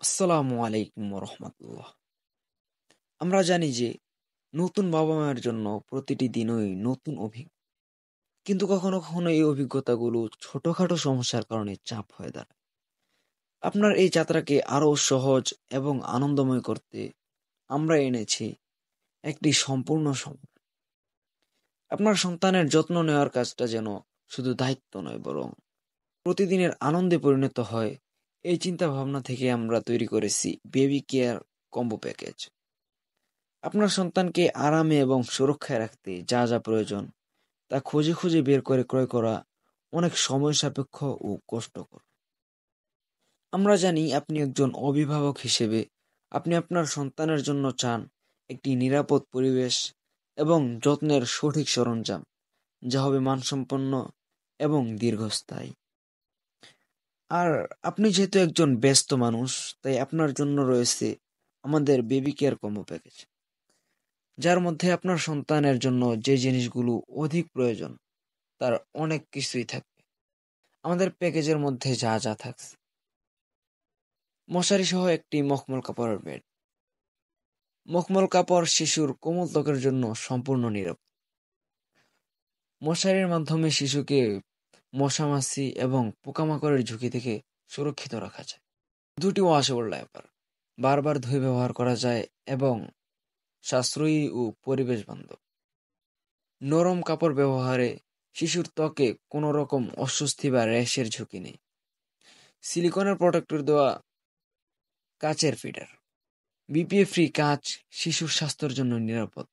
আসসালামু আলাইকুম রহমতুল্লাহ। আমরা জানি যে নতুন বাবা মায়ের জন্য প্রতিটি দিনই নতুন অভিজ্ঞতা, কিন্তু কখনো কখনো এই অভিজ্ঞতাগুলো ছোটখাটো সমস্যার কারণে চাপ হয়ে দাঁড়ায়। আপনার এই যাত্রাকে আরো সহজ এবং আনন্দময় করতে আমরা এনেছি একটি সম্পূর্ণ সময়। আপনার সন্তানের যত্ন নেওয়ার কাজটা যেন শুধু দায়িত্ব নয়, বরং প্রতিদিনের আনন্দে পরিণত হয়। এই চিন্তা ভাবনা থেকে আমরা তৈরি করেছি বেবি কেয়ার কম্বো প্যাকেজ। আপনার সন্তানকে আরামে এবং সুরক্ষায় রাখতে যা যা প্রয়োজন তা খুঁজে খুঁজে বের করে ক্রয় করা অনেক সময় সাপেক্ষ ও কষ্টকর। আমরা জানি আপনি একজন অভিভাবক হিসেবে আপনি আপনার সন্তানের জন্য চান একটি নিরাপদ পরিবেশ এবং যত্নের সঠিক সরঞ্জাম, যা হবে মানসম্পন্ন এবং দীর্ঘস্থায়ী। আর আপনি যেহেতু একজন ব্যস্ত মানুষ, তাই আপনার জন্য রয়েছে আমাদের বেবি কেয়ার কম্বো প্যাকেজ, যার মধ্যে আপনার সন্তানের জন্য যে জিনিসগুলো অধিক প্রয়োজন তার অনেক কিছুই থাকবে। আমাদের প্যাকেজের মধ্যে যা যা থাকছে: মশারি সহ একটি মখমল কাপড়ের বেড। মখমল কাপড় শিশুর কোমল ত্বকের জন্য সম্পূর্ণ নিরাপদ। মশারির মাধ্যমে শিশুকে মশামাছি এবং পোকামাকড়ের ঝুঁকি থেকে সুরক্ষিত রাখা যায়। দুটি ওয়াশেবল ডায়াপার, বারবার ধুয়ে ব্যবহার করা যায় এবং সাশ্রয়ী ও পরিবেশ বান্ধব। নরম কাপড় ব্যবহারে শিশুর ত্বকে কোনো রকম অস্বস্তি বা র্যাশের ঝুঁকি নেই। সিলিকনের প্রোটেক্টর দেওয়া কাচের ফিডার। বিপিএ ফ্রি কাচ শিশুর স্বাস্থ্যের জন্য নিরাপদ।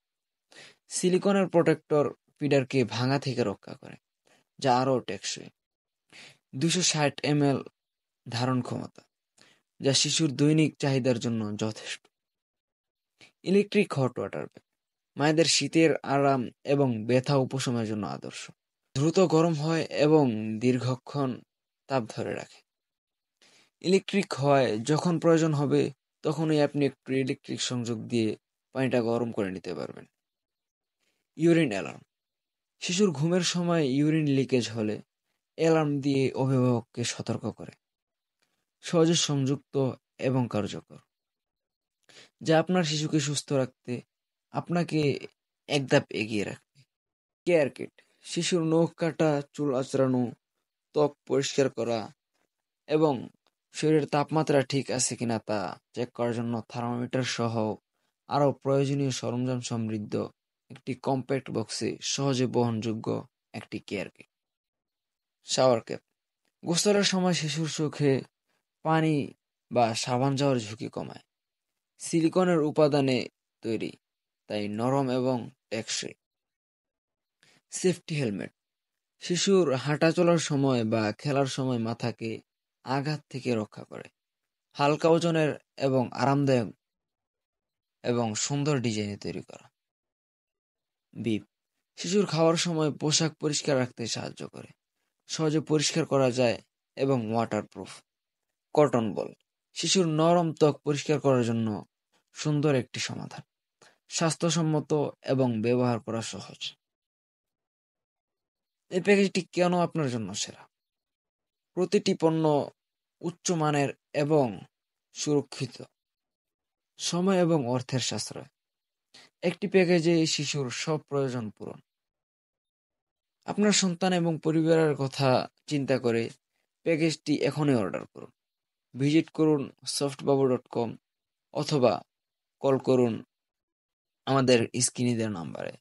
সিলিকনের প্রোটেক্টর ফিডারকে ভাঙা থেকে রক্ষা করে, যা আরও টেকসই। 260 ml ধারণ ক্ষমতা, যা শিশুর দৈনিক চাহিদার জন্য যথেষ্ট। ইলেকট্রিক হট ওয়াটার ব্যাগ, মায়েদের শীতের আরাম এবং ব্যথা উপশমের জন্য আদর্শ। দ্রুত গরম হয় এবং দীর্ঘক্ষণ তাপ ধরে রাখে। ইলেকট্রিক হয় যখন প্রয়োজন হবে তখনই আপনি একটু ইলেকট্রিক সংযোগ দিয়ে পানিটা গরম করে নিতে পারবেন। ইউরিন অ্যালার্ম, শিশুর ঘুমের সময় ইউরিন লিকেজ হলে অ্যালার্ম দিয়ে অভিভাবককে সতর্ক করে। সহজে সংযুক্ত এবং কার্যকর, যা আপনার শিশুকে সুস্থ রাখতে আপনাকে এক ধাপ এগিয়ে রাখবে। কেয়ার কিট, শিশুর নখ কাটা, চুল আঁচড়ানো, ত্বক পরিষ্কার করা এবং শরীরের তাপমাত্রা ঠিক আছে কিনা তা চেক করার জন্য থার্মোমিটার সহ আরও প্রয়োজনীয় সরঞ্জাম সমৃদ্ধ একটি কম্প্যাক্ট বক্সে সহজে বহনযোগ্য একটি কেয়ার কিট। শাওয়ার ক্যাপ, গোসলের সময় শিশুর চোখে পানি বা সাবান যাওয়ার ঝুঁকি কমায়। সিলিকনের উপাদানে তৈরি, তাই নরম এবং টেকসই। সেফটি হেলমেট, শিশুর হাঁটা চলার সময় বা খেলার সময় মাথাকে আঘাত থেকে রক্ষা করে। হালকা ওজনের এবং আরামদায়ক এবং সুন্দর ডিজাইনে তৈরি করা। বিপ, শিশুর খাওয়ার সময় পোশাক পরিষ্কার রাখতে সাহায্য করে, সহজে পরিষ্কার করা যায় এবং ওয়াটারপ্রুফ। কটন বল, শিশুর নরম ত্বক পরিষ্কার করার জন্য সুন্দর একটি সমাধান, স্বাস্থ্যসম্মত এবং ব্যবহার করা সহজ। এই প্যাকেজটি কেন আপনার জন্য সেরা? প্রতিটি পণ্য উচ্চমানের এবং সুরক্ষিত, সময় এবং অর্থের সাশ্রয়। একটি প্যাকেজে শিশুর সব প্রয়োজন পূরণ। আপনার সন্তান এবং পরিবারের কথা চিন্তা করে প্যাকেজটি এখনই অর্ডার করুন। ভিজিট করুন softbabu.com অথবা কল করুন আমাদের স্ক্রিনে দেওয়া নাম্বারে।